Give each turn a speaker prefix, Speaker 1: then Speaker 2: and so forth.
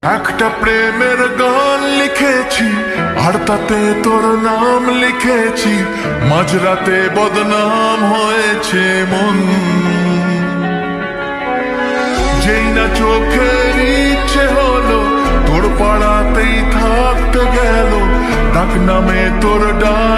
Speaker 1: একটা প্রেমের গান লিখেছি আর তাতে তোর নাম লিখেছি, মাঝরাতে বদনাম হয়েছে মন। যেই না চোখের ইচ্ছে হলো তোর পাড়াতেই থাকতে গেল, ডাক নামে তোর ডাক